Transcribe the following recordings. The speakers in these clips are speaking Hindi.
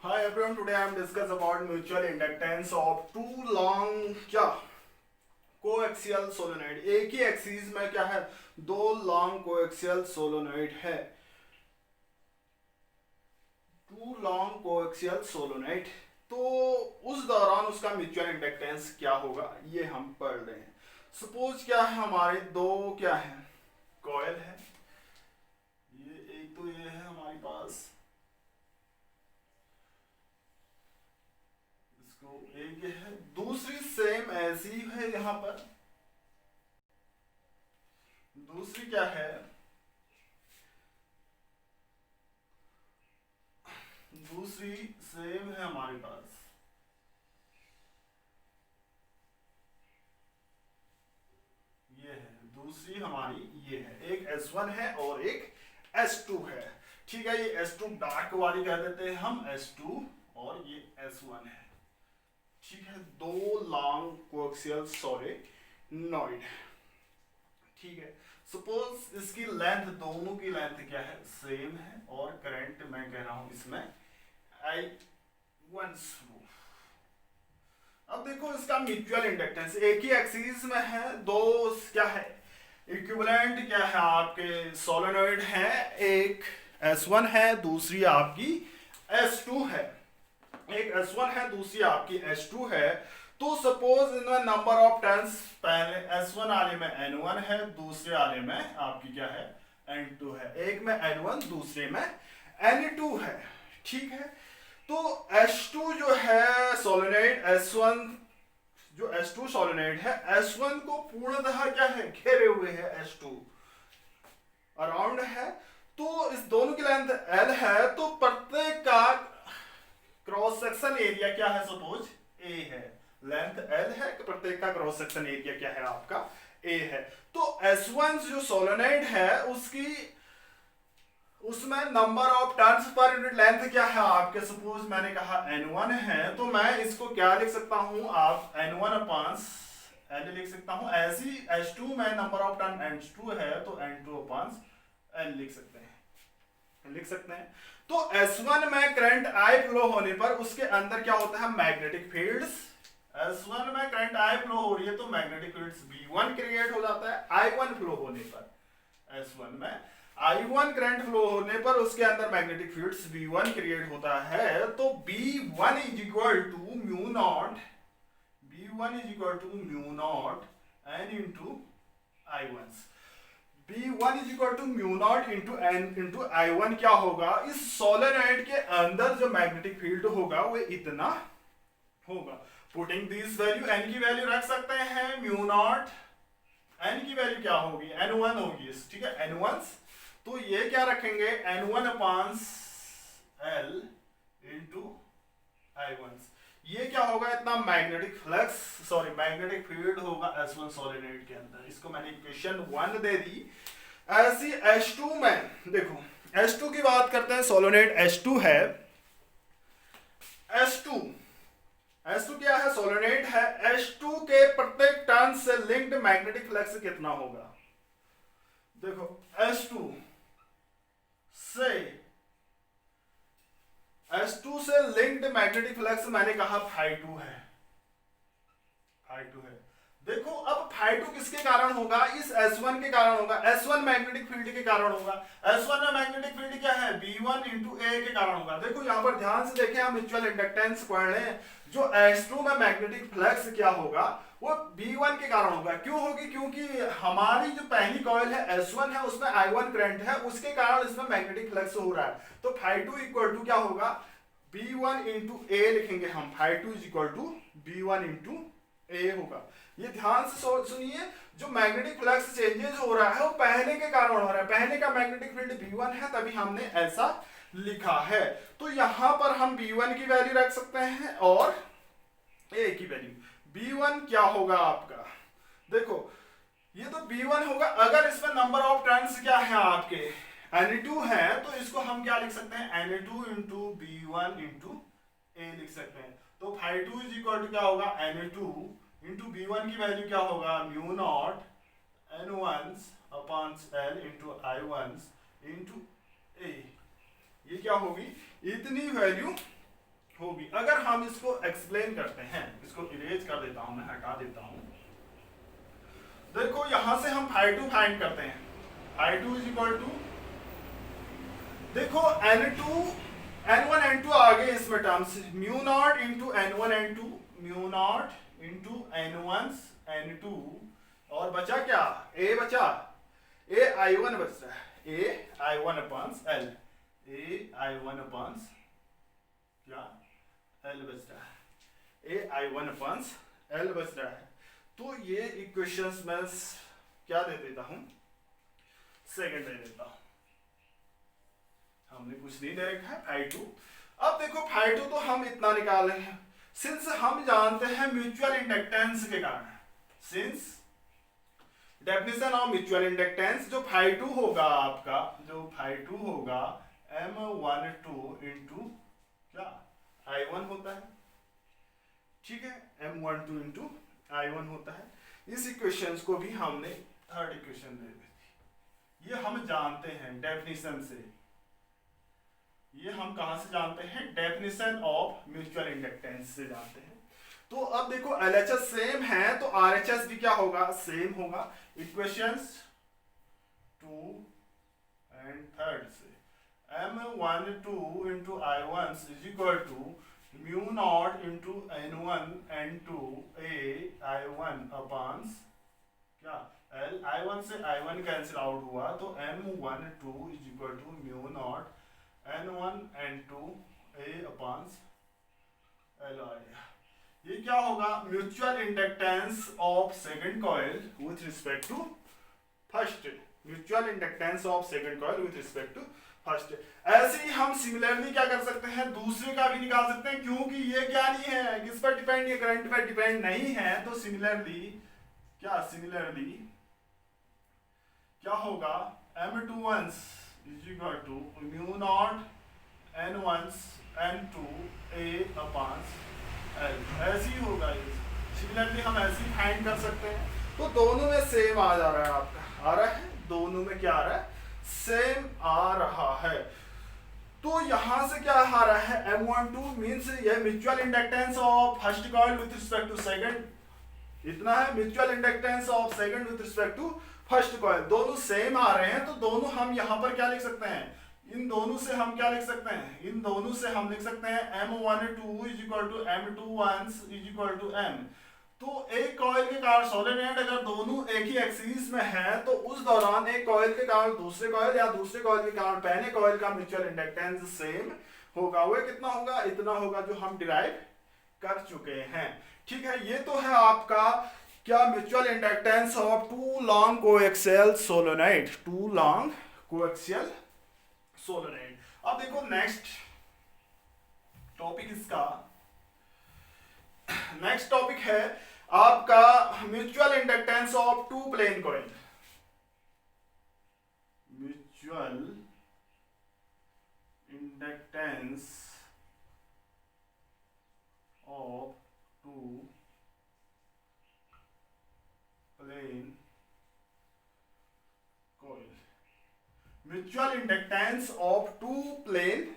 Hi everyone, today I am discuss about mutual inductance of two long क्या कोएक्सियल सोलेनोइड। एक ही एक्सिस में क्या है, दो लॉन्ग कोएक्सियल सोलेनोइड है, टू लॉन्ग कोएक्सियल सोलेनोइड। तो उस दौरान उसका म्यूचुअल इंडक्टेंस क्या होगा ये हम पढ़ रहे हैं। सपोज क्या है, हमारे दो क्या है कॉइल है, ये एक तो ये है हमारे पास, इसको एक ये है, दूसरी सेम ऐसी है यहाँ पर, दूसरी क्या है, दूसरी सेम है हमारे पास, ये है दूसरी हमारी, ये है एक S1 है और एक S2 है। ठीक है, ये S2 डार्क वाली कह देते हैं हम, S2 और ये S1 है। ठीक है, दो लॉन्ग कोएक्सियल सोलेनोइड। ठीक है, सपोज इसकी लेंथ, दोनों की लेंथ क्या है, सेम है, और करंट मैं कह रहा हूं इसमें I1 फ्लो। अब देखो इसका म्यूचुअल इंडक्टेंस एक ही एक्सिस में है, दो क्या है इक्विवेलेंट क्या है आपके सोलेनोइड है, एक S1 है, दूसरी आपकी S2 है, एक S1 है, दूसरी आपकी S2 है। तो सपोज इनमें नंबर ऑफ टर्न्स, पहले S1 वाले में N1 है, दूसरे वाले में आपकी क्या है N2 है, एक में N1 दूसरे में N2 है। ठीक है, तो S2 जो है सोलेनोइड, S1 जो S2 सोलेनोइड है, S1 को पूर्णतः क्या है घेरे हुए है, S2 अराउंड है। तो इस दोनों की लेंथ L है, तो प्रत्येक का क्रॉस सेक्शन एरिया क्या है, सपोज A है, लेंथ L है, प्रत्येक का क्रॉस सेक्शन एरिया क्या है आपका A है। तो S1 जो सोलेनोइड है उसकी, उसमें number of turns per unit length क्या है आपके, सपोज मैंने कहा N1 है, तो मैं इसको क्या लिख सकता हूं, आप N1 अपॉन L लिख सकता हूं। ऐसी S2 में नंबर ऑफ टर्न N2 है, तो N2 अपॉन L लिख सकते हैं। तो S1 में करंट I फ्लो होने पर उसके अंदर क्या होता है, मैग्नेटिक फील्ड्स। S1 में करंट I फ्लो हो रही है तो मैग्नेटिक फील्ड्स B1 क्रिएट हो जाता है। I1 फ्लो होने पर, S1 में I1 करंट फ्लो होने पर उसके अंदर मैग्नेटिक फील्ड्स V1 क्रिएट होता है। तो B1 is equal to mu not, B1 is equal to mu not N into I1। B1 is equal to mu not into N into I1 क्या होगा, इस सोलेनोइड के अंदर जो मैग्नेटिक फील्ड होगा वो इतना होगा। पुटिंग दिस वैल्यू, N की वैल्यू रख सकते हैं, म्यू नॉट N की वैल्यू क्या होगी, N1 होगी। ठीक है, N1, तो ये क्या रखेंगे, N1 upon L into I1। ये क्या होगा, इतना magnetic flux, sorry magnetic field होगा S1 सोलेनोइड के अंदर। इसको मैंने इक्वेशन 1 दे दी। ऐसी S2 में देखो, S2 की बात करते हैं, सोलेनोइड S2 है, S2 क्या है, सोलेनोइड है। S2 के प्रत्येक टर्न से लिंक्ड मैग्नेटिक फ्लक्स कितना होगा, देखो S2 से, S2 से लिंक्ड मैग्नेटिक फ्लक्स मैंने कहा φ2 है, देखो अब φ2 किसके कारण होगा, इस S1 के कारण होगा, S1 मैग्नेटिक फील्ड के कारण होगा। S1 में मैग्नेटिक फील्ड क्या है, B1 इंटू A के कारण होगा। देखो यहाँ पर ध्यान से देखें, हम म्यूचुअल इंडक्टेंस पढ़ रहे हैं, जो S2 में मैग्नेटिक फ्लक्स क्या होगा, वो B1 के कारण होगा। क्यों होगी, क्योंकि हमारी जो पहली कॉइल है S1 है, उसमें I1 करंट है, उसके कारण इसमें मैग्नेटिक फ्लक्स हो रहा है। तो φ2 इक्वल टू क्या होगा, B1 इंटू A लिखेंगे हम, φ2 is equal to B1 into A होगा। ये ध्यान से सुनिए, जो मैग्नेटिक फ्लक्स चेंजेस हो रहा है वो पहले के कारण हो रहा है, पहले का मैग्नेटिक फील्ड B1 है, तभी हमने ऐसा लिखा है। तो यहां पर हम B1 की वैल्यू रख सकते हैं और A की वैल्यू। B1 क्या होगा आपका, देखो ये तो B1 होगा, अगर इसमें नंबर ऑफ टर्न्स क्या है आपके N2 है, तो इसको हम क्या लिख सकते हैं, N2 into B1 into A लिख सकते हैं। तो φ2 इज इक्वल टू क्या होगा, N2 इंटू B1 की वैल्यू क्या होगा, mu naught N1 upon L into I1 into A। ये क्या होगी, इतनी वैल्यू होगी। अगर हम इसको एक्सप्लेन करते हैं, इसको इरेज कर देता हूं, मैं हटा देता हूं। देखो यहां से हम φ2 फाइंड करते हैं। φ2 इज इक्वल टू, देखो n2 n1 n2 आगे इसमें terms mu not into n1 n2, mu not into n1 n2, और बचा क्या, a बचा, a i1 बच रहा है, a i1 upon l, a i1 upon क्या l बच रहा है, a i1 अपॉन l बच रहा है। तो ये इक्वेशंस में क्या दे देता हूं, सेकंड दे देता हूं, हमने कुछ नहीं दे रखा है φ2। अब देखो φ2 तो हम इतना निकाल रहे हैं, सिंस हम जानते हैं म्यूचुअल इंडक्टेंस के कारण, since definition of mutual inductance, जो φ2 होगा आपका, जो φ2 होगा M12 इंटू क्या I1 होता है, ठीक है, M12 इंटू I1 होता है। इस इक्वेशंस को भी हमने थर्ड इक्वेशन दे दी थी, ये हम जानते हैं डेफिनेशन से, ये हम कहां से जानते हैं, डेफिनेशन ऑफ म्यूचुअल इंडक्टेंस से जानते हैं। तो अब देखो LHS सेम है तो RHS भी क्या होगा, सेम होगा। इक्वेशंस 2 एंड थर्ड से M12 into I1 is equal to mu not into N1 N2 a I1 upon क्या L, I1 से I1 कैंसिल आउट हुआ तो M12 is equal to mu not N1 N2 a upon L आएगा। ये क्या होगा, mutual inductance of second coil with respect to first, mutual inductance of second coil with respect to first. ऐसे ही हम सिमिलरली क्या कर सकते हैं, दूसरे का भी निकाल सकते हैं, क्योंकि ये क्या नहीं है, किस पर डिपेंड, ये करंट पर डिपेंड नहीं है। तो सिमिलरली क्या, सिमिलरली क्या होगा, M21 is equal to mu not N1 N2 a upon L, ऐसे ही होगा ये। सिमिलरली हम ऐसे ही फाइंड कर सकते हैं। तो दोनों में सेम आ जा रहा है, आपका आ रहा है, दोनों में क्या आ रहा है, सेम आ रहा है। तो यहां से क्या आ रहा है, M12 मींस ये mutual inductance of first coil with respect to second, इतना है mutual inductance of second with respect to first coil, दोनों सेम आ रहे हैं। तो दोनों हम यहां पर क्या लिख सकते हैं, इन दोनों से हम क्या लिख सकते हैं, इन दोनों से हम लिख सकते हैं M12 is equal to M21 is equal to M। तो एक कॉइल के कारण सोलेनोइड अगर दोनों एक ही एक्सिस में है तो उस दौरान एक कॉइल के कारण दूसरे कॉइल या दूसरे कॉइल के कारण पहले कॉइल का म्यूचुअल इंडक्टेंस सेम होगा। वो कितना होगा, इतना होगा, जो हम डिराइव कर चुके हैं। ठीक है, ये तो है आपका क्या, mutual inductance of two long coaxial solenoid, two long coaxial solenoid. अब देखो नेक्स्ट टॉपिक, इसका नेक्स्ट टॉपिक है आपका mutual inductance of two plane coil, mutual inductance of two plane coil, mutual inductance of two plane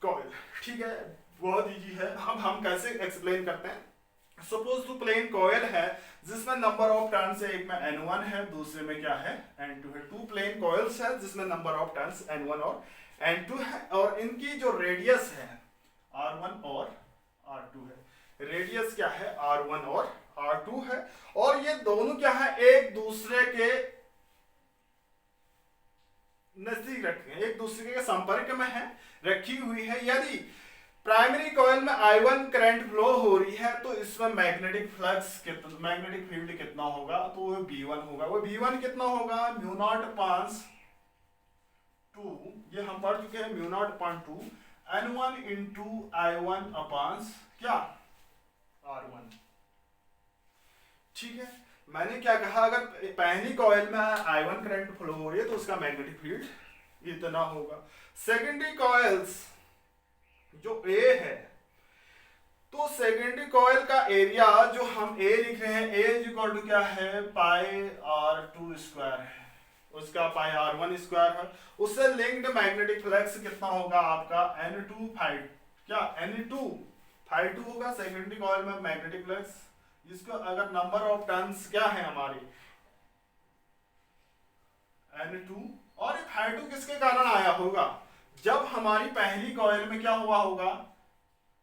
coil. ठीक है, बहुत इजी है। अब हम कैसे एक्सप्लेन करते हैं, सपोज टू प्लेन कॉइल है जिसमें नंबर ऑफ टर्न्स है, एक में N1 है, दूसरे में क्या है, N2 है। टू प्लेन कॉइल्स है जिसमें नंबर ऑफ टर्न्स N1 और N2 है, और इनकी जो रेडियस है R1 और R2 है। रेडियस क्या है, R1 और R2 है, और ये दोनों क्या है, एक दूसरे के नजदीक रखे हैं, एक दूसरे के संपर्क में है, रखी हुई है। यदि प्राइमरी कॉइल में I1 करंट फ्लो हो रही है तो इसमें मैग्नेटिक फ्लक्स कितना, मैग्नेटिक फील्ड कितना होगा, तो वो B1 होगा। वो B1 कितना होगा, म्यू नॉट अपॉन 2, ये हम पढ़ चुके हैं, mu naught upon 2 N1 into I1 upon क्या, R1। ठीक है, मैंने क्या कहा, अगर पहली कॉइल में I1 करंट फ्लो हो रही है तो उसका मैग्नेटिक फील्ड इतना होगा। सेकेंडरी कॉइल्स जो A है, तो सेकेंडरी कॉइल का एरिया जो हम A लिख रहे हैं, A इज इक्वल टू क्या है, पाई R2 स्क्वायर है, उसका पाई R1 स्क्वायर है। उससे लिंक्ड मैग्नेटिक फ्लक्स कितना होगा आपका, N2 फाइव क्या Ni2 होगा सेकेंडरी कॉइल में मैग्नेटिक फ्लक्स। इसको अगर नंबर ऑफ टर्न्स क्या है हमारी N2, और Φ2 किसके कारण आया होगा, जब हमारी पहली कॉइल में क्या हुआ होगा,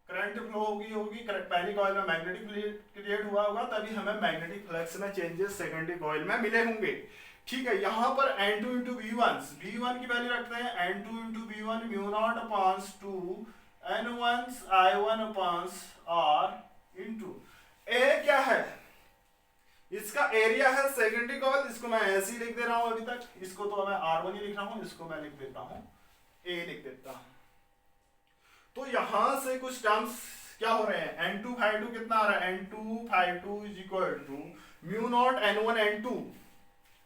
करंट फ्लो होगी पहली कॉइल में मैग्नेटिक फील्ड क्रिएट हुआ होगा, तभी हमें मैग्नेटिक फ्लक्स में चेंजेस सेकेंडरी कॉइल में मिले होंगे। ठीक है, यहाँ पर N2 इंटू V1 की वैल्यू रखते हैं N2 into V1 mu naught upon 2 N1 I1 upon R into A क्या है, इसका एरिया है सेकेंडरी कॉइल, इसको मैं ऐसे ही लिख दे रहा हूं अभी तक, इसको तो मैं R1 ही लिख रहा हूं, इसको मैं लिख देता हूं ए लिख देता हूं। तो यहां से कुछ टर्म्स क्या हो रहे हैं, N2 Φ2 कितना आ रहा है, N2 Φ2 is equal to mu not N1 N2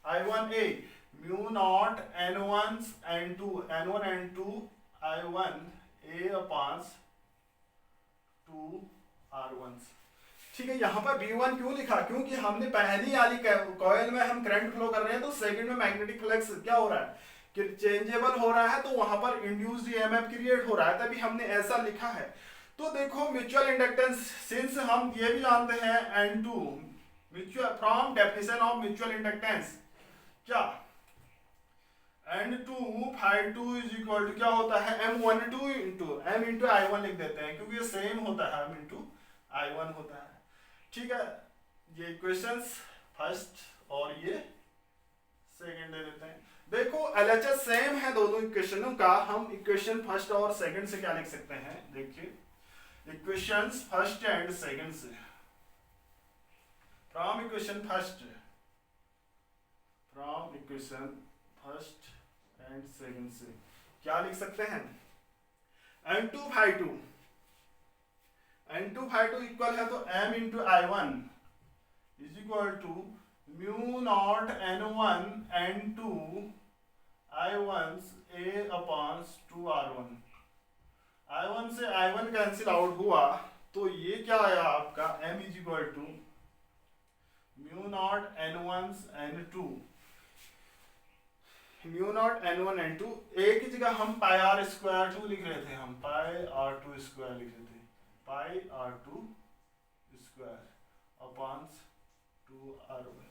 I1 A mu not N1 N2 I1 A upon 2 R1। ठीक है, यहाँ पर V1 क्यों लिखा, क्योंकि हमने पहली वाली कॉइल में हम करंट फ्लो कर रहे हैं, तो सेकंड में मैग्नेटिक फ्लक्स क्या हो रहा है कि चेंजेबल हो रहा है, तो वहां पर इंड्यूस्ड ईएमएफ क्रिएट हो रहा है, तभी हमने ऐसा लिखा है। तो देखो म्यूचुअल इंडक्टेंस, सिंस हम ये भी जानते हैं N2 mutual from definition of mutual inductance क्या N2 Φ2 इज इक्वल टू क्या होता है M12 इंटू I1 लिख देते हैं, क्योंकि ये सेम होता है M इंटू I1 होता है। ठीक है, ये इक्वेशंस फर्स्ट और ये सेकंड दे देते हैं। देखो LHS सेम है दोनों इक्वेशनों का, हम इक्वेशन फर्स्ट और सेकंड से क्या लिख सकते हैं, देखिए इक्वेशंस फर्स्ट एंड सेकंड से, from equation first and second से क्या लिख सकते हैं, N2 Φ2 इक्वल है तो M into I1 is equal to mu not N1 N2 I1 A upon 2 R1। I1 से I1 कैंसिल आउट हुआ, तो ये क्या आया आपका M is equal to mu not N1 N2 A की जगह हम पाई R स्क्वायर 2 लिख रहे थे, हम पाई R2 स्क्वायर लिख रहे थे, पाई R2 स्क्वायर अपॉन 2 R1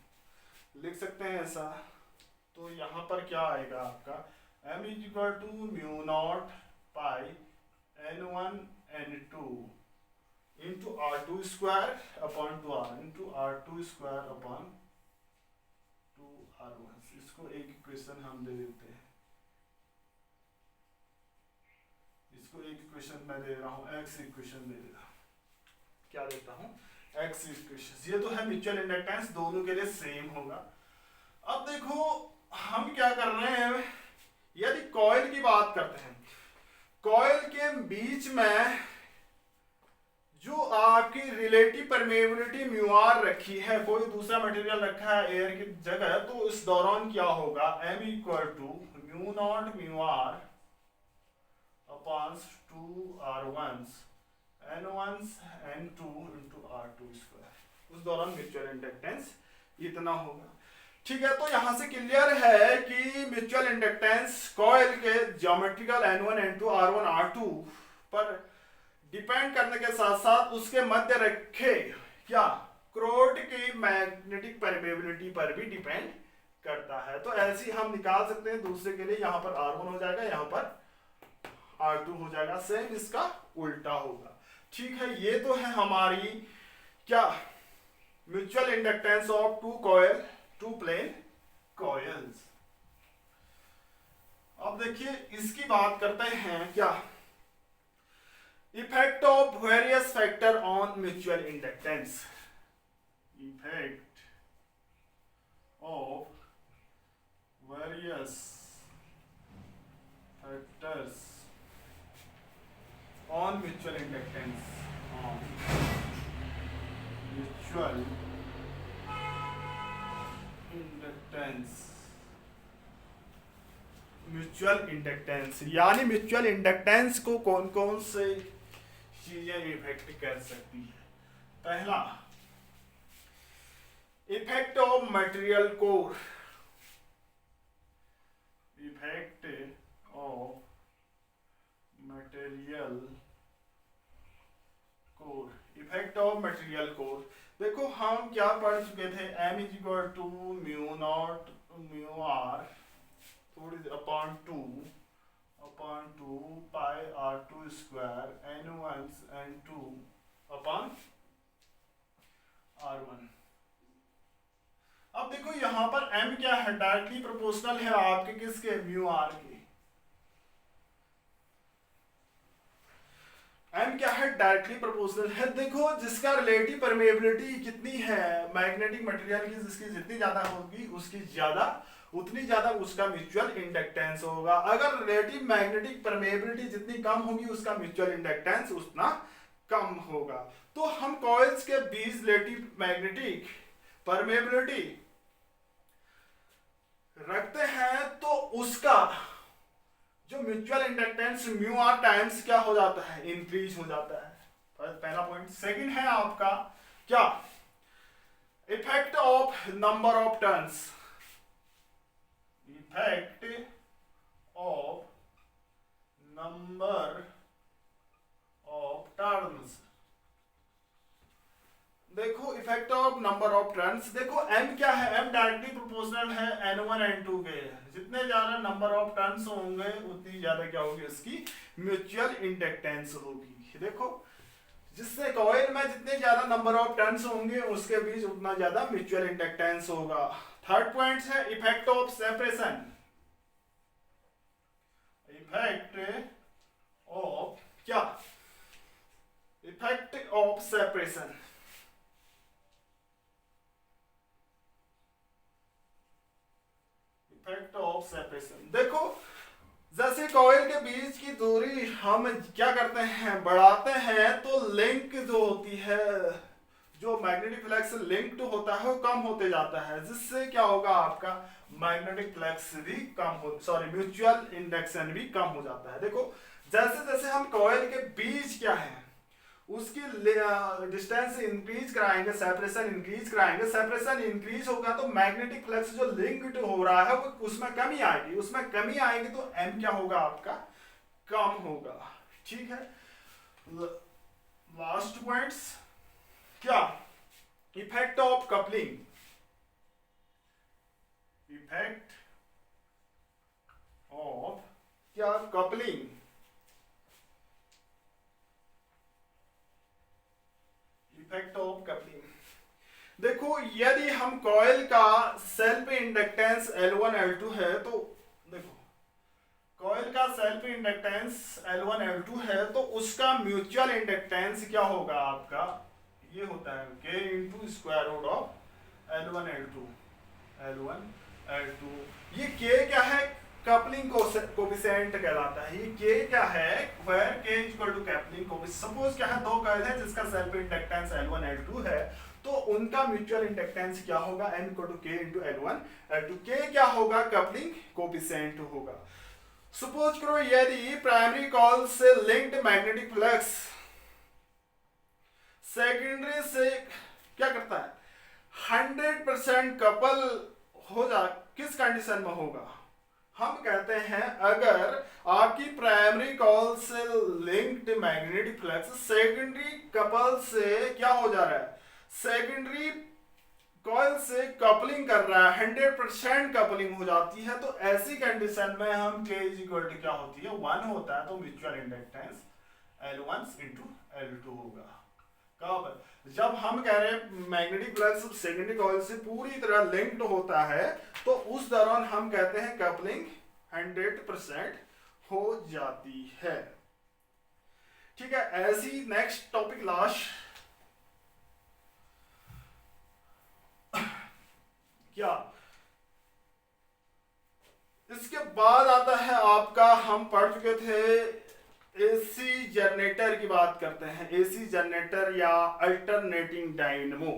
लिख सकते हैं ऐसा। तो यहाँ पर क्या आएगा आपका M is equal to mu not pi N1 N2 into R2 square upon 2R into R2 square upon 2 R1। इसको एक इक्वेशन हम दे देते हैं, इसको एक इक्वेशन मैं दे रहा हूँ, एक्स इक्वेशन दे देता हूँ, क्या देता हूँ एक्स इक्वेशन। ये तो है म्यूचुअल इंडक्टेंस, दोनों के लिए सेम होगा। अब देखो हम क्या कर रहे हैं, यदि कॉइल की बात करते हैं, कॉइल के बीच में जो आपकी रिलेटिव परमेबिलिटी म्यू आर रखी है, कोई दूसरा मटेरियल रखा है एयर की जगह, तो इस दौरान क्या होगा M equal to mu not mu R upon 2 R1 N1 N2 into R2 square. उस दौरान म्यूचुअल इंडक्टेंस इतना होगा। ठीक है, तो यहां से क्लियर है कि म्यूचुअल इंडक्टेंस कॉइल के geometrical N1 N2 R1 R2 पर डिपेंड करने के साथ साथ उसके मध्य रखे क्या क्रोड की मैग्नेटिक परमेबिलिटी पर भी डिपेंड करता है। तो ऐसे हम निकाल सकते हैं दूसरे के लिए, यहाँ पर R1 हो जाएगा, यहाँ पर R2 हो जाएगा, सेम इसका उल्टा होगा। ठीक है, ये तो है हमारी क्या mutual inductance of two plane coils. अब देखिए इसकी बात करते हैं क्या effect of various factor on mutual inductance. Effect of various factors on mutual inductance, mutual inductance यानी म्यूचुअल इंडक्टेंस को कौन कौन से चीजें इफेक्ट कर सकती है। पहला, effect of material core, effect of material core, effect of material core. देखो हम क्या पढ़ चुके थे, m is equal to mu not mu r थोड़ी upon two pi r two square n1 n2 अपॉन r1। अब देखो यहां पर m क्या है, डायरेक्टली प्रोपोर्शनल है आपके किसके, म्यू आर के। m क्या है, डायरेक्टली प्रोपोर्शनल है। देखो जिसका रिलेटिव परमेबिलिटी कितनी है मैग्नेटिक मटेरियल की, जिसकी जितनी ज्यादा होगी उसकी ज्यादा उतनी ज्यादा उसका म्यूचुअल इंडक्टेंस होगा। अगर रिलेटिव मैग्नेटिक परमेबिलिटी जितनी कम होगी उसका म्यूचुअल इंडक्टेंस उतना कम होगा। तो हम कॉइल्स के बीच रिलेटिव मैग्नेटिक परमेबिलिटी रखते हैं तो उसका जो mutual inductance mu R times क्या हो जाता है, इंक्रीज हो जाता है। पहला पॉइंट। सेकंड है आपका क्या, effect of number of turns, effect of number of turns. देखो effect of number of turns, देखो m क्या है, m डायरेक्टली प्रोपोर्शनल है n1 n2 के। जितने ज्यादा नंबर ऑफ टर्न्स होंगे उतनी ज्यादा क्या होगी, उसकी म्यूचुअल इंडक्टेंस होगी। देखो जिससे कॉइल में जितने ज्यादा नंबर ऑफ टर्न्स होंगे उसके बीच उतना ज्यादा म्यूचुअल इंडक्टेंस होगा। थर्ड पॉइंट है effect of separation, effect of क्या, effect of separation. Effect of separation, देखो जैसे कॉइल के बीच की दूरी हम क्या करते हैं, बढ़ाते हैं तो लिंक जो होती है, जो मैग्नेटिक फ्लक्स लिंक्ड होता है वो कम होते जाता है, जिससे क्या होगा आपका मैग्नेटिक फ्लक्स भी कम हो, सॉरी म्यूचुअल इंडक्शन भी कम हो जाता है। देखो जैसे जैसे हम कॉइल के बीच क्या है उसकी डिस्टेंस इंक्रीज कराएंगे, सेपरेशन इंक्रीज कराएंगे, सेपरेशन इंक्रीज होगा तो मैग्नेटिक फ्लक्स जो लिंक्ड हो रहा है वो उसमें कमी आएगी, उसमें कमी आएगी तो m क्या होगा आपका, कम होगा। ठीक है, लास्ट पॉइंट्स क्या, effect of coupling, effect of क्या, कपलिंग। इफेक्ट ऑफ कपलिंग, देखो यदि हम कॉइल का सेल्फ इंडक्टेंस L1 L2 है तो देखो कॉइल का सेल्फ इंडक्टेंस L1 L2 है तो उसका म्यूचुअल इंडक्टेंस क्या होगा आपका, ये होता है K into square root of L1 L2। ये K क्या है, कपलिंग कोफिशिएंट कहलाता है। ये K क्या है, where K equal to coupling coefficient. Suppose क्या है, दो कॉइल है जिसका सेल्फ इंडक्टेंस L1 L2 है तो उनका म्यूचुअल इंडक्टेंस क्या होगा, M equal to K into L1 L2। K क्या होगा, कपलिंग कोफिशिएंट होगा। सपोज करो यदि प्राइमरी कॉइल से लिंक्ड मैग्नेटिक फ्लक्स सेकेंडरी से क्या करता है, 100% कपल हो जा, किस कंडीशन में होगा, हम कहते हैं अगर आपकी प्राइमरी कॉइल से linked magnetic flux secondary couple से क्या हो जा रहा है, सेकेंडरी कॉइल से कपलिंग कर रहा है, 100% कपलिंग हो जाती है, तो ऐसी कंडीशन में हम K इज इक्वल टू क्या होती है, 1 होता है, तो mutual inductance L1 into L2 होगा। कब, जब हम कह रहे हैं मैग्नेटिक फ्लक्स सेकेंडरी कॉइल से पूरी तरह लिंक्ड होता है तो उस दौरान हम कहते हैं कपलिंग 100% हो जाती है। ठीक है, ऐसी नेक्स्ट टॉपिक लास्ट क्या, इसके बाद आता है आपका, हम पढ़ चुके थे एसी जनरेटर की बात करते हैं, एसी जनरेटर या अल्टरनेटिंग डायनेमो।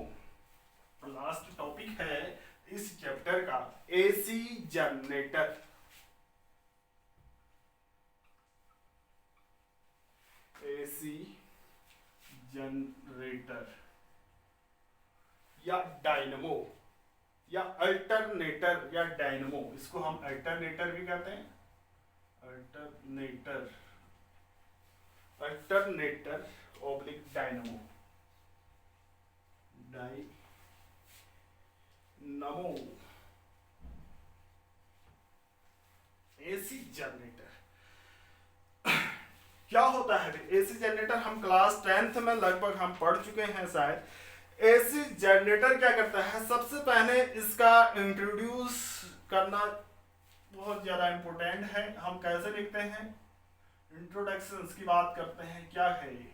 लास्ट टॉपिक है इस चैप्टर का एसी जनरेटर। एसी जनरेटर या डायनेमो या अल्टरनेटर या डायनेमो, इसको हम अल्टरनेटर भी कहते हैं, alternator oblique dynamo, dynamo AC generator. क्या होता है एसी जनरेटर? हम क्लास 10th में लगभग हम पढ़ चुके हैं शायद। एसी जनरेटर क्या करता है? सबसे पहले इसका इंट्रोड्यूस करना बहुत ज्यादा इंपॉर्टेंट है। हम कैसे लिखते हैं? इंट्रोडक्शन की बात करते हैं। क्या है ये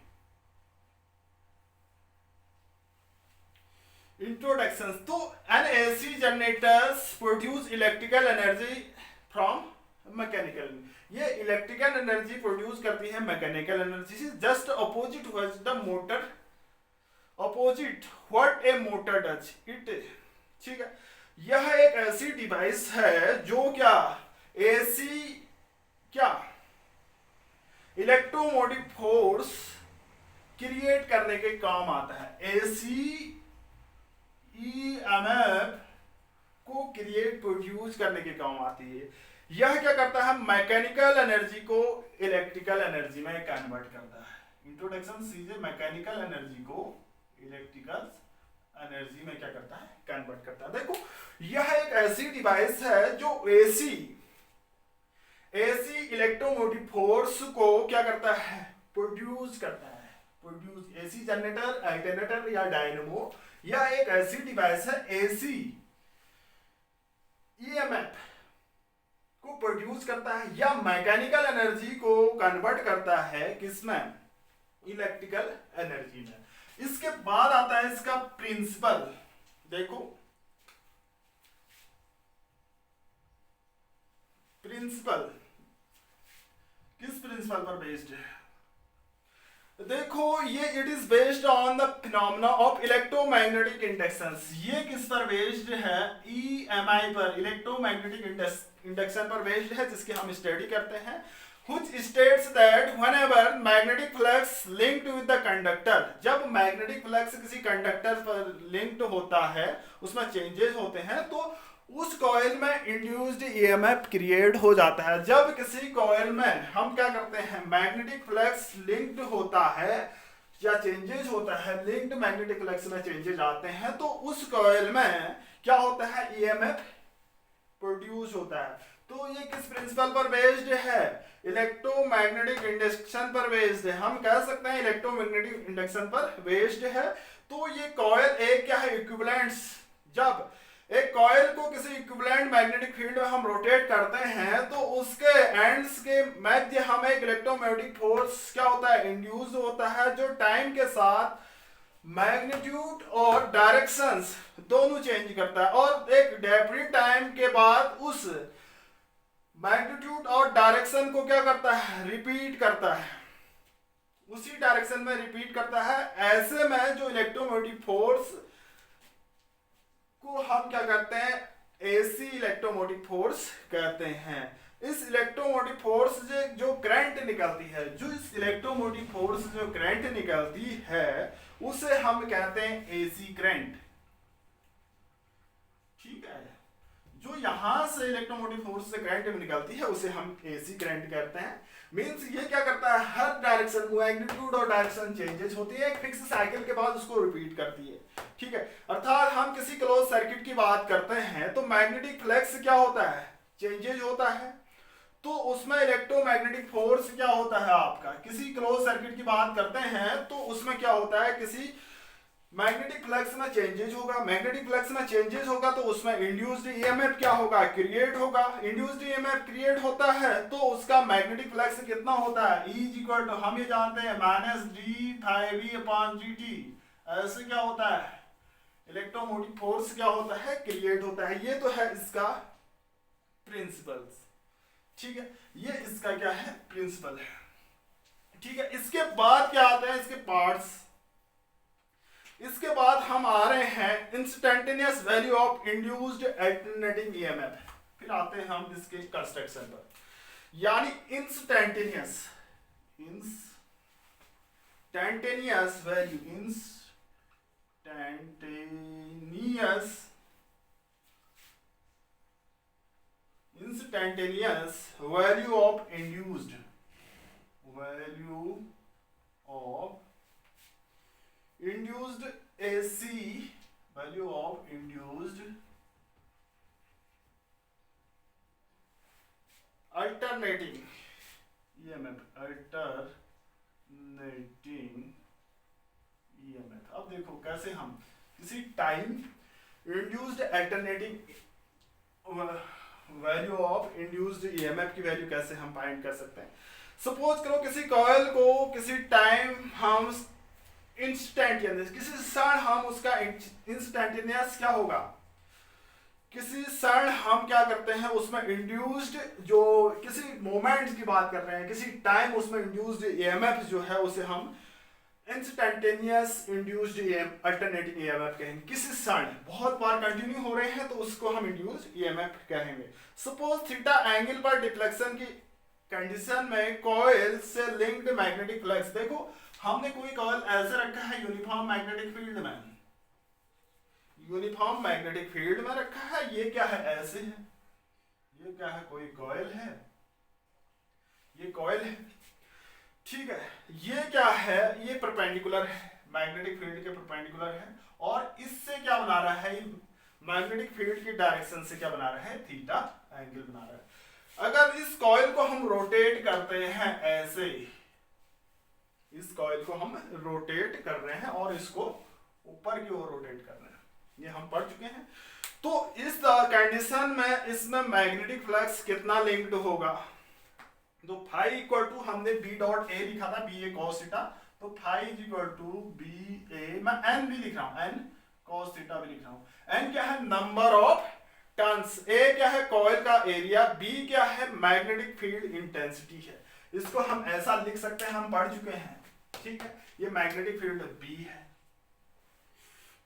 इंट्रोडक्शन? तो N AC generators produce electrical energy from mechanical. ये इलेक्ट्रिकल एनर्जी प्रोड्यूस करती है मैकेनिकल एनर्जी से। Just opposite was the motor, opposite what A motor does it. ठीक है, यह एक ऐसी डिवाइस है जो क्या एसी क्या इलेक्ट्रोमोटिव फोर्स क्रिएट करने के काम आता है। एसी ईएमएफ को क्रिएट प्रोड्यूस करने के काम आती है। यह क्या करता है? मैकेनिकल एनर्जी को इलेक्ट्रिकल एनर्जी में कन्वर्ट करता है। इंट्रोडक्शन सीधे मैकेनिकल एनर्जी को इलेक्ट्रिकल एनर्जी में क्या करता है? कन्वर्ट करता है। देखो, यह एक ऐसी डिवाइस है जो एसी इलेक्ट्रोमोटिव फोर्स को क्या करता है? प्रोड्यूस करता है। प्रोड्यूस एसी जनरेटर, अल्टरनेटर या डायनमो, यह एक ऐसी डिवाइस है एसी ईएमएफ को प्रोड्यूस करता है या मैकेनिकल एनर्जी को कन्वर्ट करता है किसमें? इलेक्ट्रिकल एनर्जी में। इसके बाद आता है इसका प्रिंसिपल। देखो, प्रिंसिपल किस प्रिंसिपल पर बेस्ड है? देखो, ये it is based on the phenomena of electromagnetic induction. ये किस पर बेस्ड है? ईएमआई पर, इलेक्ट्रोमैग्नेटिक इंडक्शन पर बेस्ड है, जिसकी हम स्टडी करते हैं। which states that whenever magnetic flux linked with the conductor, जब मैग्नेटिक फ्लक्स किसी कंडक्टर पर लिंक्ड होता है, उसमें चेंजेस होते हैं, तो उस कॉइल में इंड्यूस्ड ईएमएफ क्रिएट हो जाता है। जब किसी कॉइल में हम क्या करते हैं? मैग्नेटिक फ्लक्स लिंक्ड होता है या चेंजेस होता है, लिंक्ड मैग्नेटिक फ्लक्स में चेंजेस आते हैं, तो उस कॉइल में क्या होता है? ईएमएफ प्रोड्यूस होता है। तो ये किस प्रिंसिपल पर बेस्ड है? इलेक्ट्रोमैग्नेटिक इंडक्शन पर बेस्ड है। हम कह सकते हैं इलेक्ट्रोमैग्नेटिक इंडक्शन पर बेस्ड है। तो ये कॉइल एक क्या है? इक्विवेलेंट्स। जब एक कॉइल को किसी इक्विवेलेंट मैग्नेटिक फील्ड में हम रोटेट करते हैं, तो उसके एंड्स के मध्य हमें एक इलेक्ट्रोमैग्नेटिक फोर्स क्या होता है? इंड्यूस होता है, जो टाइम के साथ मैग्नीट्यूड और डायरेक्शंस दोनों चेंज करता है, और एक डेफिनिट टाइम के बाद उस मैग्नीट्यूड और डायरेक्शन को क्या करता है? रिपीट करता है, उसी डायरेक्शन में रिपीट करता है। ऐसे में जो इलेक्ट्रोमैग्नेटिक फोर्स को हम क्या करते हैं? एसी इलेक्ट्रोमोटिव फोर्स कहते हैं। इस इलेक्ट्रोमोटिव फोर्स से जो करंट निकलती है, जो इस इलेक्ट्रोमोटिव फोर्स जो करंट निकलती है, उसे हम कहते हैं एसी करंट। ठीक है, जो यहां से इलेक्ट्रोमोटिव फोर्स से करंट निकलती है उसे हम एसी करंट कहते हैं। मींस ये क्या करता है? हर डायरेक्शन मैग्नीट्यूड और डायरेक्शन चेंजेस होती है, एक फिक्स साइकिल के बाद उसको रिपीट करती है। ठीक है, अर्थात हम किसी क्लोज सर्किट की बात करते हैं तो मैग्नेटिक फ्लक्स क्या होता है? चेंजेज होता है। तो उसमें इलेक्ट्रोमैग्नेटिक फोर्स क्या होता है आपका? किसी क्लोज सर्किट की बात करते हैं तो उसमें क्या होता है? किसी मैग्नेटिक फ्लक्स में चेंजेस होगा। मैग्नेटिक फ्लक्स में चेंजेस होगा तो उसमें इंड्यूस्ड ईएमएफ क्या होगा? क्रिएट होगा। इंड्यूस्ड ईएमएफ क्रिएट होता है तो उसका मैग्नेटिक फ्लक्स कितना होता है? E इज इक्वल टू, हम ये जानते हैं, -d∅v/dt। ऐसे क्या होता है? इलेक्ट्रोमोटिव फोर्स क्या होता है? क्रिएट होता है। ये तो है इसका प्रिंसिपल्स। ठीक है, ये इसका क्या है? प्रिंसिपल है। ठीक है, इसके बाद क्या आते हैं? इसके पार्ट्स। इसके बाद हम आ रहे हैं instantaneous value of induced alternating EMF. फिर आते हैं हम इसके कंस्ट्रक्शन पर, यानी instantaneous value, instantaneous value of induced AC, value of induced alternating EMF, alternating EMF। अब देखो कैसे हम किसी time induced alternating value of induced EMF की वैल्यू कैसे हम फाइंड कर सकते हैं। सपोज करो किसी कॉइल को किसी टाइम हम इंस्टेंटेनियस, किसी क्षण हम उसका इंस्टेंटेनियस क्या होगा, किसी क्षण हम क्या करते हैं उसमें इंड्यूस्ड, जो किसी मोमेंट की बात कर रहे हैं, किसी टाइम उसमें इंड्यूस्ड ईएमएफ जो है उसे हम इंस्टेंटेनियस इंड्यूस्ड अल्टरनेटिंग ईएमएफ कहेंगे। किसी क्षण बहुत बार कंटिन्यू हो रहे हैं तो उसको हम इंड्यूस्ड ईएमएफ कहेंगे। सपोज थीटा एंगल पर डिफ्लेक्शन की कंडीशन में कॉइल से लिंक्ड मैग्नेटिक फ्लक्स, देखो हमने कोई कॉइल ऐसे रखा है यूनिफॉर्म मैग्नेटिक फील्ड में, यूनिफॉर्म मैग्नेटिक फील्ड में रखा है। ये क्या है, ऐसे है, ये क्या है, कोई कॉइल है, ये कॉइल है, ठीक है। ये क्या है, ये परपेंडिकुलर है, मैग्नेटिक फील्ड के परपेंडिकुलर है, और इससे क्या बना रहा है, मैग्नेटिक फील्ड की डायरेक्शन से क्या बना रहा है, थीटा एंगल बना रहा है। अगर इस कॉइल को हम रोटेट करते हैं ऐसे, इस कॉइल को हम रोटेट कर रहे हैं और इसको ऊपर की ओर रोटेट कर रहे हैं, ये हम पढ़ चुके हैं। तो इस कंडीशन में इसमें मैग्नेटिक फ्लक्स कितना लिंक्ड होगा, तो फाई इक्वल टू हमने बी डॉट ए लिखा था, बी ए कॉस थीटा, तो phi is equal to B A, मैं एन भी लिख रहा हूं, एन कॉस थीटा भी लिख रहा हूं। एन क्या है, नंबर ऑफ टर्न्स, ए क्या है कॉइल का एरिया, बी क्या है मैग्नेटिक फील्ड इंटेंसिटी है। इसको हम ऐसा लिख सकते हैं, हम पढ़ चुके हैं, ठीक है। ये मैग्नेटिक फील्ड बी है,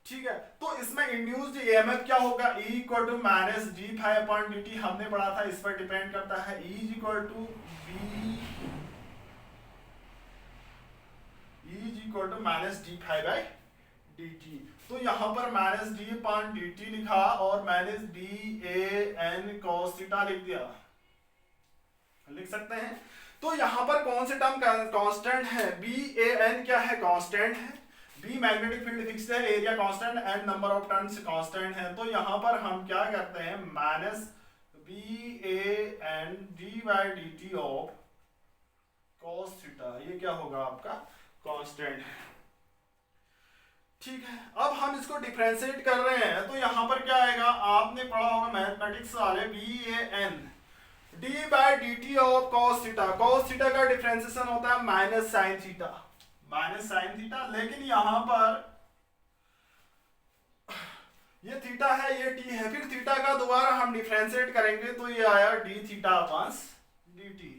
ठीक है। तो इसमें इंड्यूस्ड ईएमएफ क्या होगा, E equal to minus D phi upon D T, हमने पढ़ा था, इस पर डिपेंड करता है। E is equal to minus D phi by D T. तो यहां पर minus D upon D T लिखा और minus B A N cos theta लिख दिया, लिख सकते हैं। तो यहां पर कौन से टर्म कांस्टेंट है, बी ए एन क्या है, कांस्टेंट है, बी मैग्नेटिक फील्ड फिक्स्ड है, area constant, and number of turns constant है। तो यहां पर हम क्या करते हैं, minus B A N D by D T of cos theta, ये क्या होगा आपका कांस्टेंट है, ठीक है। अब हम इसको डिफरेंशिएट कर रहे हैं, तो यहां पर क्या आएगा, आपने पढ़ा होगा मैथमेटिक्स वाले, B A N D by D T of cos theta, cos theta का डिफरेंशिएशन होता है minus sine theta, minus sine theta. लेकिन यहां पर ये थीटा है, ये टी है, फिर थीटा का दोबारा हम डिफरेंशिएट करेंगे तो ये आया D theta upon D T.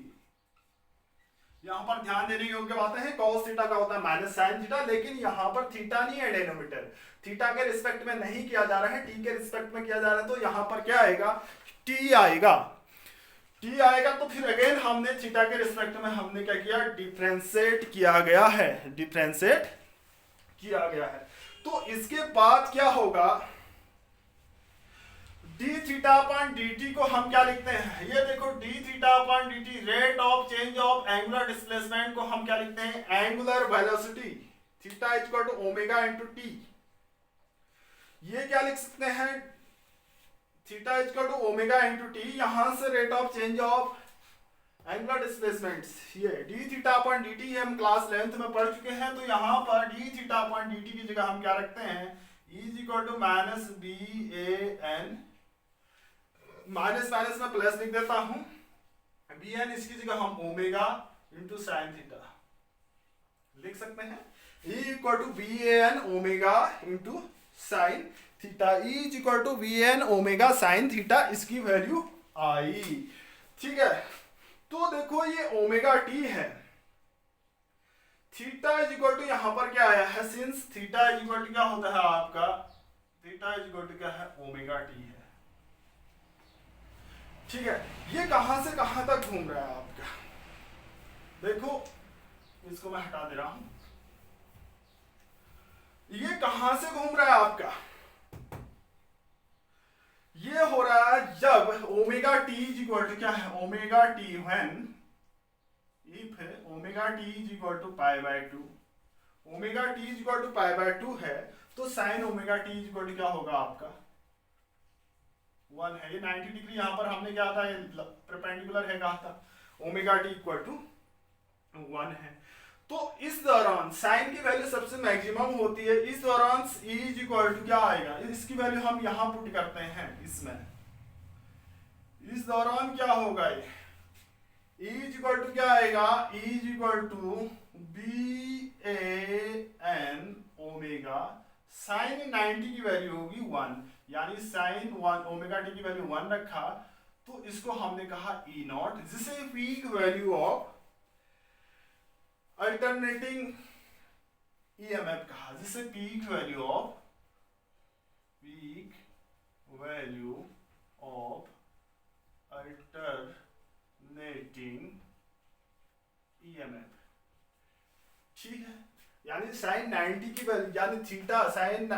यहां पर ध्यान देने योग्य बातें हैं, cos थीटा का होता है माइनस साइन थीटा, लेकिन यहां पर थीटा नहीं है, डेनोमिनेटर थीटा के रिस्पेक्ट में नहीं किया जा रहा है, टी के रिस्पेक्ट में किया जा रहा है। तो यहां पर क्या आएगा, टी आएगा, टी आएगा। तो फिर अगेन हमने थीटा के रिस्पेक्ट में हमने क्या किया, डिफरेंशिएट किया गया है, डिफरेंशिएट किया गया है। तो इसके बाद क्या होगा, d theta upon D t को हम क्या लिखते हैं, ये देखो d theta upon D t, rate of change of angular displacement को हम क्या लिखते हैं, angular velocity, theta is equal to omega into t. ये क्या लिख सकते हैं, theta is equal to omega into t, यहां से rate of change of angular displacement, ये d theta upon D t हम क्लास 11th में पढ़ चुके हैं। तो यहां पर D theta upon D T की जगह हम क्या रखते हैं, is equal to minus B A N, minus minus में प्लस लिख देता हूं, बी एन इसकी जगह हम ओमेगा इंटू साइन थीटा लिख सकते हैं, E equal to B A N omega into sine theta, E is equal to B N omega sine theta, इसकी वैल्यू आई, ठीक है। तो देखो ये ओमेगा टी है, थीटा इज इक्वल टू यहां पर क्या आया है, since theta is equal to क्या होता है आपका, थीटा इज इक्वल टू क्या है, ओमेगा टी है, ठीक है। ये कहां से कहां तक घूम रहा है आपका, देखो इसको मैं हटा दे रहा हूं, ये कहां से घूम रहा है आपका, ये हो रहा है जब omega T is equal to क्या है, omega T when if omega T is equal to pi by 2, omega T is equal to pi by 2 है, तो sine omega T is equal to क्या होगा आपका 1 है। ये 90 डिग्री यहां पर हमने क्या था, परपेंडिकुलर है कहा था, ओमेगा टी इक्वल टू 1 है। तो इस दौरान साइन की वैल्यू सबसे मैक्सिमम होती है, इस दौरान ई इज इक्वल टू क्या आएगा, इसकी वैल्यू हम यहां पुट करते हैं इसमें, इस दौरान क्या होगा, ये इज इक्वल टू क्या आएगा, is equal to B A N omega, sine 90 की वैल्यू होगी 1, यानी साइन 1 ओमेगा टी की वैल्यू 1 रखा, तो इसको हमने कहा ई नॉट, जिसे peak value of alternating EMF कहा, जिसे peak value of alternating EMF, ठीक है। यानी साइन 90 की वैल्यू, यानी थीटा साइन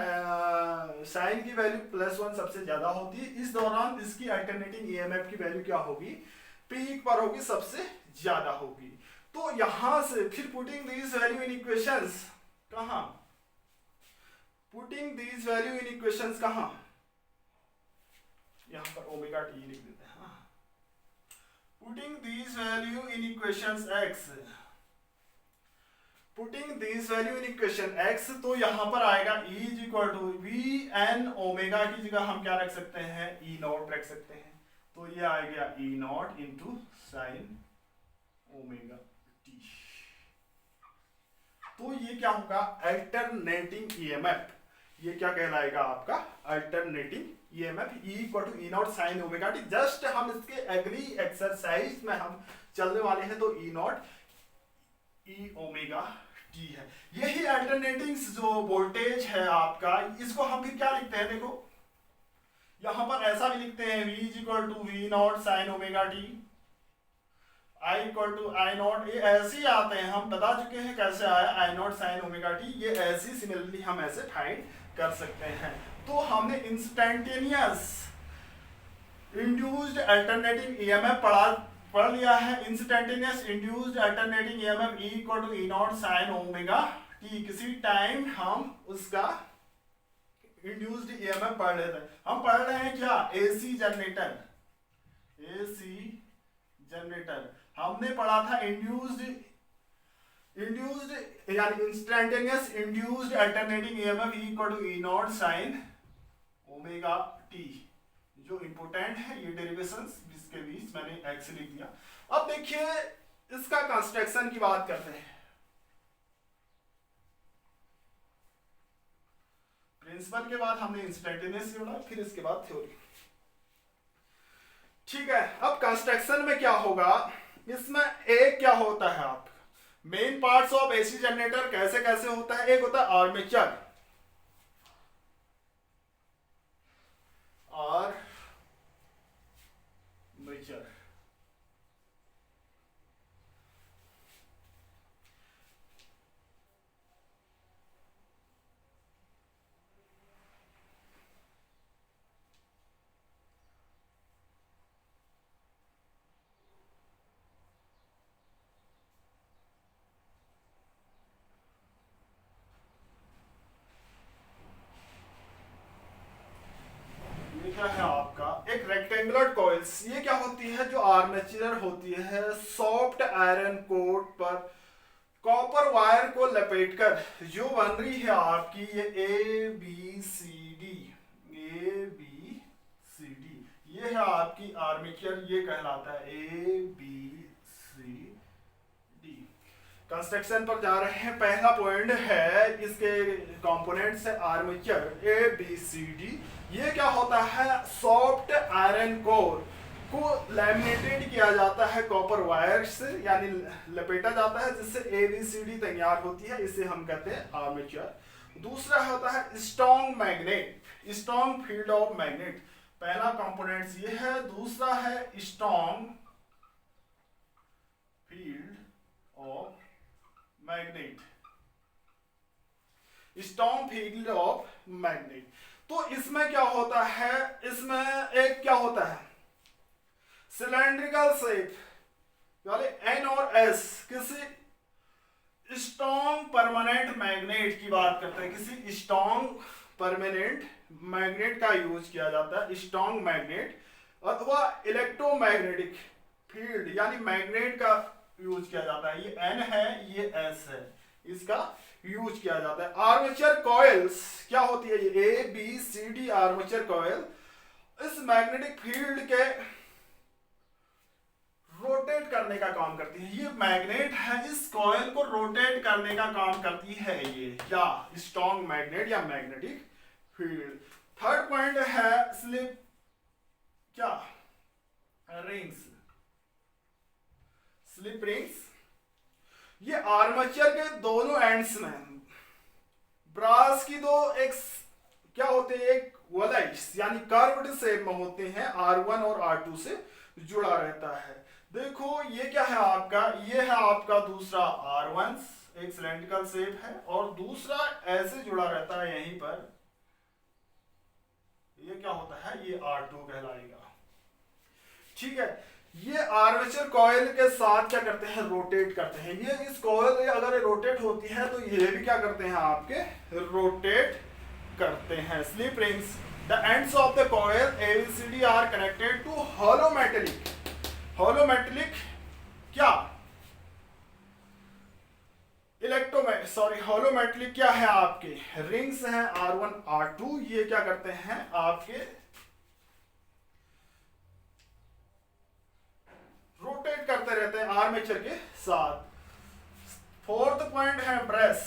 की वैल्यू +1 सबसे ज्यादा होती है, इस दौरान इसकी अल्टरनेटिंग ईएमएफ की वैल्यू क्या होगी, पीक पर होगी, सबसे ज्यादा होगी। तो यहां से फिर putting this value in equations, कहां putting this value in equations, कहां, यहां पर ओमेगा टी लिख देते हैं, putting this value in equations x, putting this value in equation x, तो यहां पर आएगा e is equal to V N omega की जगह हम क्या रख सकते हैं, ई नॉट रख सकते हैं, तो ये आ गया E naught into sine omega t. तो ये क्या होगा, अल्टरनेटिंग ईएमएफ, ये क्या कहलाएगा आपका alternating EMF, E equal to E not sine omega T. Just हम इसके अगली एक्सरसाइज में हम चलने वाले हैं, तो ई नॉट ई ओमेगा टी है। यही अल्टरनेटिंग जो वोल्टेज है आपका, इसको हम फिर क्या लिखते हैं, देखो यहां पर ऐसा भी लिखते हैं, V is equal to V not sine omega T, I equal to I not, ये ऐसे ही आते हैं, हम बता चुके हैं कैसे आया आई नॉट साइन ओमेगा टी, ये ऐसी सिमिलरली हम ऐसे फाइंड कर सकते हैं। तो हमने इंस्टेंटेनियस इंड्यूस्ड अल्टरनेटिंग ईएमएफ पढ़ लिया है, instantaneous induced alternating EMF E equal to E not sine omega T, किसी टाइम हम उसका इंड्यूस्ड ईएमएफ पढ़ लेते हैं। हम पढ़ रहे हैं क्या, एसी जनरेटर, हमने पढ़ा था इंड्यूस्ड यानी instantaneous induced alternating EMF E equal to E not sine omega T. जो इंपोर्टेंट है ये डेरिवेशंस जिसके बीच मैंने एक्स लिख दिया। अब देखिए इसका कंस्ट्रक्शन की बात करते हैं। प्रिंसिपल के बाद हमने इंस्टेंटेनियस जोड़ा, फिर इसके बाद थ्योरी, ठीक है। अब कंस्ट्रक्शन में क्या होगा, इसमें एक क्या होता है आपका main parts of AC generator कैसे कैसे होता है, एक होता है आर्मेचर, है आपका एक रेक्टेंगुलर कॉइल्स। ये क्या होती है, जो आर्मेचर होती है, सॉफ्ट आयरन कोट पर कॉपर वायर को लपेटकर जो बन रही है आपकी ये ए बी सी डी, ये है आपकी आर्मेचर, ये कहलाता है A B C D. Construction पर जा रहे हैं, पहला पॉइंट है इसके कंपोनेंट्स है armature A B C D. ये क्या होता है, सॉफ्ट आयरन कोर को लैमिनेटेड किया जाता है कॉपर वायर से, यानी लपेटा जाता है, जिससे एबीसीडी तैयार होती है, इसे हम कहते हैं आर्मेचर। दूसरा होता है strong magnet, strong field of magnet. पहला कंपोनेंट्स ये है, दूसरा है strong field of magnet, strong field of magnet. तो इसमें क्या होता है, इसमें एक क्या होता है सिलेंड्रिकल शेप, यानी एन और एस किसी स्ट्रॉन्ग परमानेंट परमानेंट मैग्नेट की बात करते हैं, किसी स्ट्रॉन्ग परमानेंट मैग्नेट का यूज किया जाता है, स्ट्रॉन्ग मैग्नेट अथवा इलेक्ट्रोमैग्नेटिक फील्ड यानी मैग्नेट का यूज किया जाता है। ये N है, ये S है, इसका यूज किया जाता है। आर्मेचर कॉइल्स क्या होती है, ये ABCD आर्मेचर कॉइल इस मैग्नेटिक फील्ड के रोटेट करने का काम करती है। ये मैग्नेट है, इस कॉइल को रोटेट करने का काम करती है ये क्या, स्ट्रॉन्ग मैग्नेट या मैग्नेटिक फील्ड। थर्ड पॉइंट है स्लिप क्या, रिंग्स, स्लिप रिंग्स। ये आर्मेचर के दोनों एंड्स में ब्रास की दो एक क्या होते हैं, एक वलाइस यानी कर्व्ड शेप में होते हैं, R1 और R2 से जुड़ा रहता है। देखो ये क्या है आपका, ये है आपका दूसरा R1 एक सिलेंड्रिकल शेप है, और दूसरा ऐसे जुड़ा रहता है यहीं पर, ये क्या होता है, ये R2 कहलाएगा। ठीक है, ये आर्मेचर कॉइल के साथ क्या करते हैं, रोटेट करते हैं। ये इस कॉइल अगर रोटेट होती है तो ये भी क्या करते हैं आपके, रोटेट करते हैं। Slip rings, the ends of the coil ABCD are connected to hollow metallic, hollow metallic क्या, हॉलो मेटेलिक क्या है आपके, रिंग्स हैं R1 R2, ये क्या करते हैं आपके रोटेट करते रहते हैं आर्मेचर के साथ। फोर्थ पॉइंट है ब्रेस,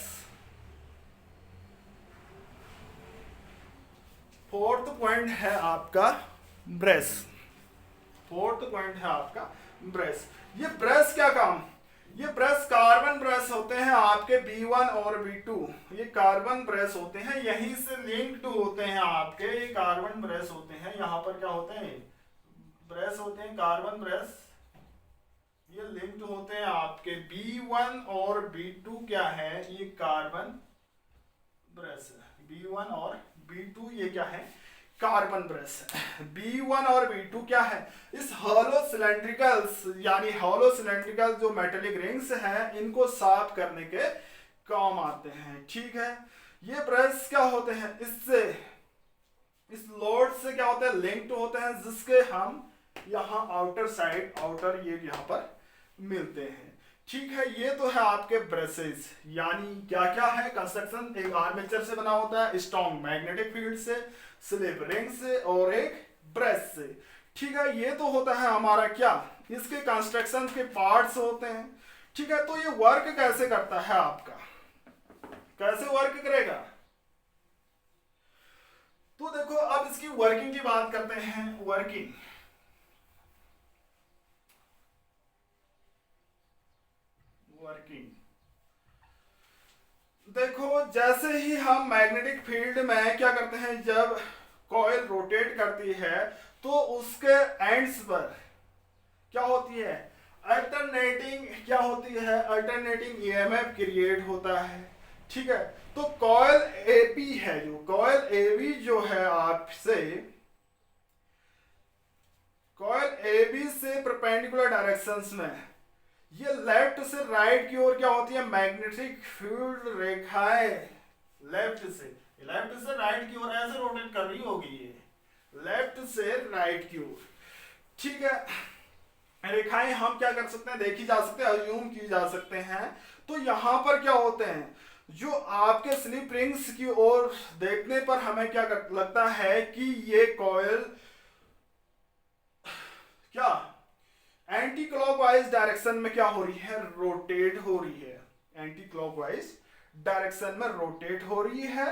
फोर्थ पॉइंट है आपका ब्रेस, फोर्थ पॉइंट है आपका ब्रेस। ये ब्रेस क्या काम, ये ब्रेस कार्बन ब्रेस होते हैं आपके B1 और B2, ये कार्बन ब्रेस होते हैं, यहीं से लिंक्ड होते हैं आपके, ये कार्बन ब्रेस होते हैं, यहाँ पर क्या होते हैं ब्रेस होते हैं कार्बन ब्रेस, ये लिंक्ड होते हैं आपके B1 और B2 क्या है, ये कार्बन ब्रेस है, B1 और B2 ये क्या है, कार्बन ब्रेस है। B1 और B2 क्या है, इस हॉलो सिलेंड्रिकल्स यानी हॉलो सिलेंड्रिकल जो मेटेलिक रिंग्स हैं, इनको साफ करने के काम आते हैं। ठीक है, ये ब्रेस क्या होते हैं, इससे इस लोड से क्या होते हैं, लिंक्ड होते हैं, जिसके हम यहाँ आउटर साइड, आउटर ये यहाँ पर मिलते हैं। ठीक है, ये तो है आपके ब्रेसेस, यानी क्या क्या है कंस्ट्रक्शन, एक आर्मेचर से बना होता है, स्ट्रॉन्ग मैग्नेटिक फील्ड से, स्लिप रिंग से और एक ब्रेस से। ठीक है, ये तो होता है हमारा क्या, इसके कंस्ट्रक्शन के पार्ट्स होते हैं। ठीक है, तो ये वर्क कैसे करता है आपका, कैसे वर्क करेगा, तो देखो अब इसकी वर्किंग की बात करते हैं। वर्किंग, वर्किंग देखो, जैसे ही हम मैग्नेटिक फील्ड में क्या करते हैं, जब कॉइल रोटेट करती है तो उसके एंड्स पर क्या होती है, अल्टरनेटिंग क्या होती है, अल्टरनेटिंग EMF क्रिएट होता है। ठीक है, तो कॉइल AB है, जो कॉइल AB जो है आपसे, कॉइल AB से परपेंडिकुलर डायरेक्शंस में ये लेफ्ट से राइट की ओर क्या होती है, मैग्नेटिक फील्ड रेखाएं लेफ्ट से राइट की ओर ऐसे रोटेट कर रही होगी, ये लेफ्ट से राइट की ओर। ठीक है, रेखाएं हम क्या कर सकते हैं, देखी जा सकते हैं, अज्यूम की जा सकते हैं। तो यहां पर क्या होते हैं, जो आपके स्लिप रिंग्स की ओर देखने पर हमें क्या लगता है कि ये कॉइल क्या एंटी क्लॉकवाइज डायरेक्शन में क्या हो रही है, रोटेट हो रही है, एंटी क्लॉकवाइज डायरेक्शन में रोटेट हो रही है।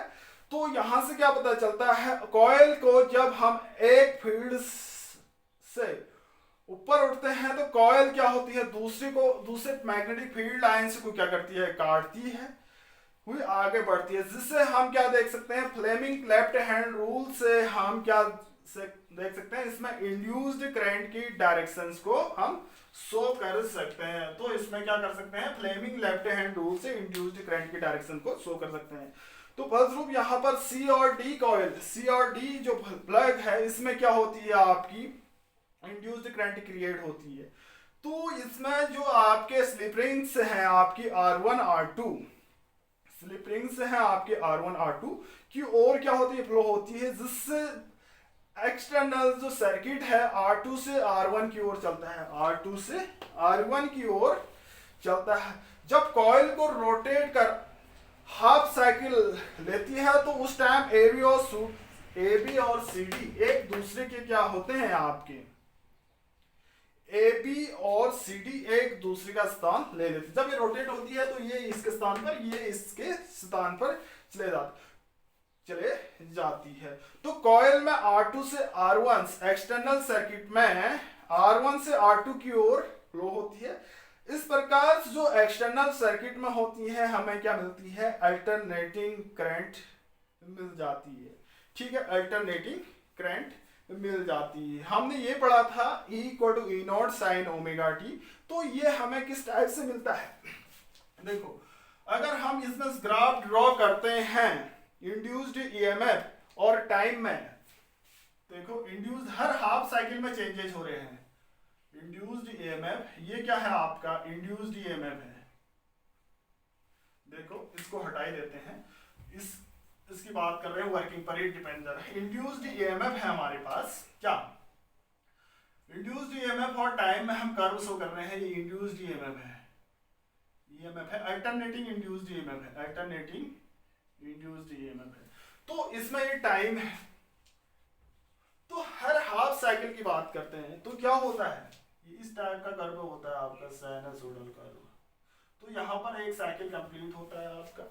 तो यहां से क्या पता चलता है, कॉइल को जब हम एक फील्ड से ऊपर उठते हैं तो कॉइल क्या होती है, दूसरे मैग्नेटिक फील्ड लाइंस को क्या करती है, काटती है, हुई आगे बढ़ती है, जिससे हम क्या देख सकते हैं, फ्लेमिंग लेफ्ट हैंड रूल से हम क्या से देख सकते हैं, इसमें इंड्यूस्ड करंट की डायरेक्शंस को हम शो कर सकते हैं। तो इसमें क्या कर सकते हैं, फ्लेमिंग लेफ्ट हैंड रूल से इंड्यूस्ड करंट की डायरेक्शन को शो कर सकते हैं। तो फलस्वरूप यहाँ पर C और D कॉइल, C और D जो प्लग है, इसमें क्या होती है, आपकी इंड्यूस्ड करंट क्रिएट होती है। तो इसमें जो आपके स्लिप रिंग्स हैं आपकी R1 R2, स्लिप रिंग्स हैं आपके R1 R2 की ओर क्या होती है, फ्लो होती है, जिससे एक्सटर्नल जो सर्किट है R2 से R1 की ओर चलता है, R2 से R1 की ओर चलता है। जब कॉइल को रोटेट कर हाफ साइकिल लेती है तो उस टाइम AB और CD एक दूसरे के क्या होते हैं, आपके AB और CD एक दूसरे का स्थान ले लेते हैं। जब ये रोटेट होती है तो ये इसके स्थान पर, ये इसके स्थान पर चले जाती है। तो कॉइल में R2 से R1 एक्सटर्नल सर्किट में R1 से R2 की ओर फ्लो होती है। इस प्रकार जो एक्सटर्नल सर्किट में होती है हमें क्या मिलती है, अल्टरनेटिंग करंट मिल जाती है। ठीक है, अल्टरनेटिंग करंट मिल जाती है। हमने ये पढ़ा था E=E0 sin ओमेगा टी। तो ये हमें किस टाइप से मिलता है, देखो अगर हम इसमें ग्राफ ड्रॉ करते हैं इंड्यूस्ड ईएमएफ और टाइम में, देखो इंड्यूस्ड हर हाफ साइकिल में चेंजेस हो रहे हैं। इंड्यूस्ड ईएमएफ ये क्या है, आपका इंड्यूस्ड ईएमएफ है। देखो इसको हटाई देते हैं, इसकी बात कर रहे हैं वर्किंग पर ही डिपेंड है। इंड्यूस्ड ईएमएफ है हमारे पास, क्या इंड्यूस्ड ईएमएफ और टाइम में हम कर्व शो कर रहे हैं, ये इंड्यूस्ड ईएमएफ है, अल्टरनेटिंग इंड्यूस्ड ईएमएफ है, अल्टरनेटिंग इंड्यूस्ड ईएमएफ है। तो इसमें ये टाइम है। तो हर हाफ साइकिल की बात करते हैं तो क्या होता है, इस टाइप का कर्व होता है आपका साइनसोइडल कर्व। तो यहाँ पर एक साइकिल कंप्लीट होता है आपका।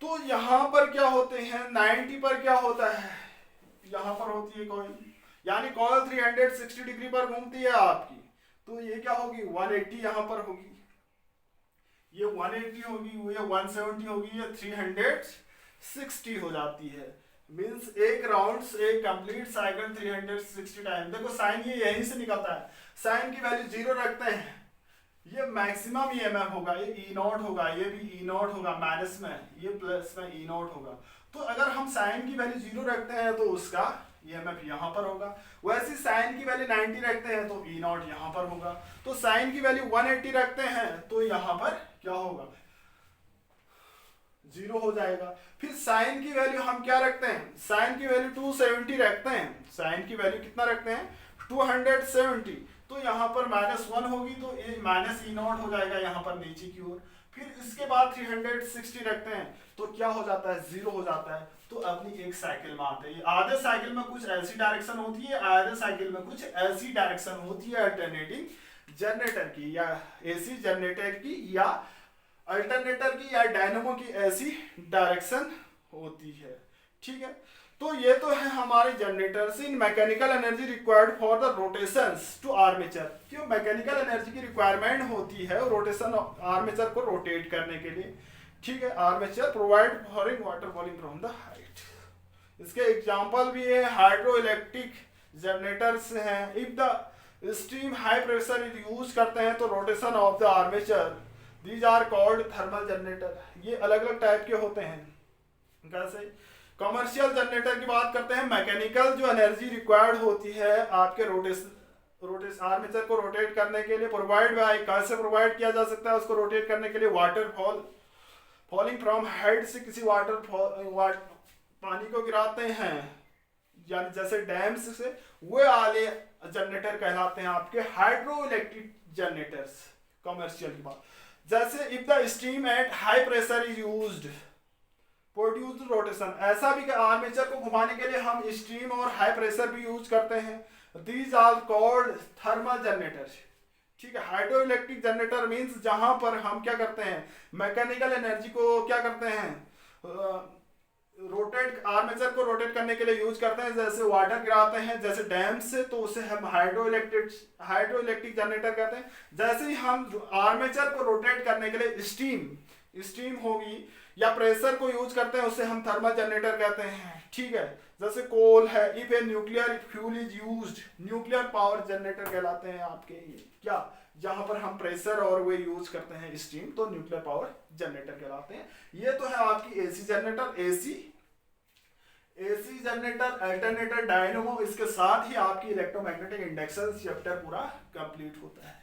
तो यहाँ पर क्या होते हैं, 90 पर क्या होता है, यहाँ पर होती है कॉइल, यानी कॉइल 360 डिग्री पर घूमती है आपकी। तो ये क्या होगी, 180 यहाँ पर होगी, ये 180 होगी, ये 170 होगी, ये 360 हो जाती है। मींस एक राउंड एक कंप्लीट साइकिल 360 टाइम। देखो साइन ये यहीं से निकलता है, साइन की वैल्यू 0 रखते हैं, ये मैक्सिमम ईएमएफ होगा, ये E0 होगा, ये भी E0 होगा माइनस में, ये प्लस में E0 होगा। तो अगर हम साइन की वैल्यू 0 रखते हैं तो उसका ईएमएफ यहाँ पर होगा। वैसे साइन की वैल्यू 90 रखते हैं तो E0 यहाँ पर होगा। तो साइन की वैल्यू 180 रखते हैं तो यहाँ पर क्या होगा, 0 हो जाएगा। फिर साइन की वैल्यू हम क्या रखते हैं, साइन की वैल्यू 270 रखते हैं, साइन की वैल्यू कितना रखते हैं, 270। तो यहाँ पर -1 होगी तो ये माइनस E0 हो जाएगा यहाँ पर नीचे की ओर। फिर इसके बाद 360 रखते हैं तो क्या हो जाता है, 0 हो जाता है। तो अपनी एक साइकिल में आते हैं, आधे साइकिल में कुछ ऐसी डायरेक्शन होती है, आधे साइकिल में कुछ ऐसी डायरेक्शन होती है अल्टरनेटिंग जनरेटर की, या एसी जनरेटर की, या अल्टरनेटर की, या डायनेमो की ऐसी डायरेक्शन होती है। ठीक है, तो ये तो है हमारे जनरेटर्स। इन mechanical energy required for the rotations to armature. क्यों मैकेनिकल एनर्जी की रिक्वायरमेंट होती है रोटेशन आर्मेचर को रोटेट करने के लिए। ठीक है, आर्मेचर प्रोवाइड फॉरिंग water falling from the height. इसके एग्जांपल भी है हाइड्रो इलेक्ट्रिक जनरेटर्स हैं। If the steam high pressure is use करते हैं तो rotation of the armature, these are called thermal generator. ये अलग अलग टाइप के होते हैं। कैसे, कमर्शियल जनरेटर की बात करते हैं, मैकेनिकल जो एनर्जी रिक्वायर्ड होती है आपके रोटेशन आर्मेचर को रोटेट करने के लिए, प्रोवाइड बाय, कैसे प्रोवाइड किया जा सकता है उसको रोटेट करने के लिए, वाटर फॉलिंग फ्रॉम हाइट से किसी पानी को गिराते हैं, यानी जैसे डैम्स से, वो वाले जनरेटर कहलाते हैं आपके हाइड्रो इलेक्ट्रिक जनरेटर्स। कमर्शियल की बात, जैसे if the steam at high pressure is used produce rotation, ऐसा भी कि आर्मेचर को घुमाने के लिए हम स्टीम और हाई प्रेशर भी यूज करते हैं। These are called thermal generator. ठीक है, हाइड्रो इलेक्ट्रिक जनरेटर मींस जहां पर हम क्या करते हैं, मैकेनिकल एनर्जी को क्या करते हैं, आर्मेचर को रोटेट करने के लिए यूज करते हैं। जैसे वाटर गिराते हैं जैसे डैम से, तो उसे हम हाइड्रो इलेक्ट्रिक जनरेटर कहते हैं। जैसे ही हम आर्मेचर को रोटेट करने के लिए स्टीम होगी या प्रेशर को यूज करते हैं, उसे हम थर्मल जनरेटर कहते हैं। ठीक है, जैसे कोल है, if a nuclear fuel is used, nuclear power generator कहलाते हैं आपके ये, क्या जहां पर हम प्रेशर और वे यूज करते हैं स्टीम, तो न्यूक्लियर पावर जनरेटर कहलाते हैं। ये तो है आपकी AC generator, AC generator, alternator, dynamo. इसके साथ ही आपकी इलेक्ट्रोमैग्नेटिक इंडक्शन चैप्टर पूरा कंप्लीट होता है।